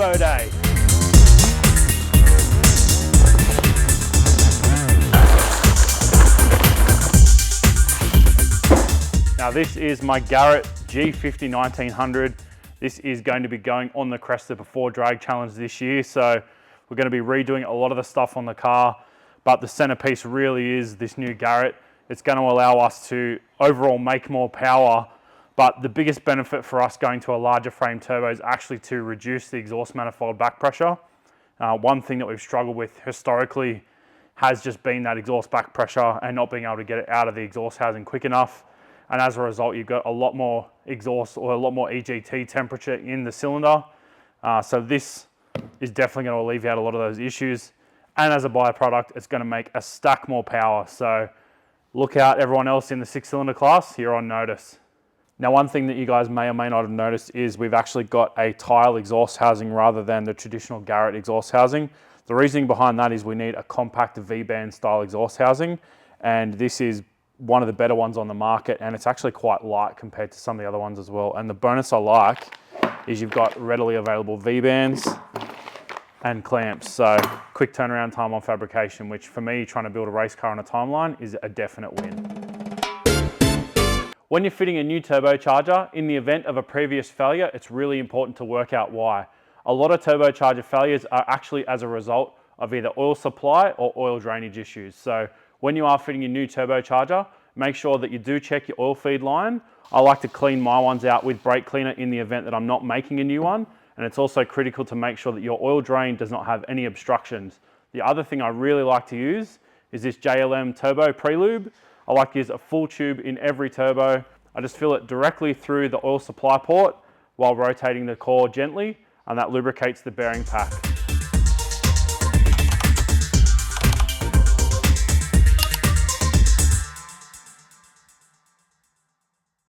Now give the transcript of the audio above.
turbo day. Now this is my Garrett G50 1900. This is going to be going on the Cresta before drag challenge this year. So we're going to be redoing a lot of the stuff on the car, but the centerpiece really is this new Garrett. It's going to allow us to overall make more power, but the biggest benefit for us going to a larger frame turbo is actually to reduce the exhaust manifold back pressure. One thing that we've struggled with historically has just been that exhaust back pressure and not being able to get it out of the exhaust housing quick enough. And as a result, you've got a lot more exhaust or a lot more EGT temperature in the cylinder. So this is definitely going to alleviate a lot of those issues. And as a byproduct, it's going to make a stack more power. So look out, everyone else in the 6-cylinder class, you're on notice. Now, one thing that you guys may or may not have noticed is we've actually got a tile exhaust housing rather than the traditional Garrett exhaust housing. The reasoning behind that is we need a compact V-band style exhaust housing, and this is one of the better ones on the market, and it's actually quite light compared to some of the other ones as well. And the bonus I like is you've got readily available V-bands and clamps, so quick turnaround time on fabrication, which for me, trying to build a race car on a timeline is a definite win. When you're fitting a new turbocharger, in the event of a previous failure, it's really important to work out why. A lot of turbocharger failures are actually as a result of either oil supply or oil drainage issues. So when you are fitting a new turbocharger, make sure that you do check your oil feed line. I like to clean my ones out with brake cleaner in the event that I'm not making a new one. And it's also critical to make sure that your oil drain does not have any obstructions. The other thing I really like to use is this JLM Turbo Prelube. I like to use a full tube in every turbo. I just fill it directly through the oil supply port while rotating the core gently, and that lubricates the bearing pack.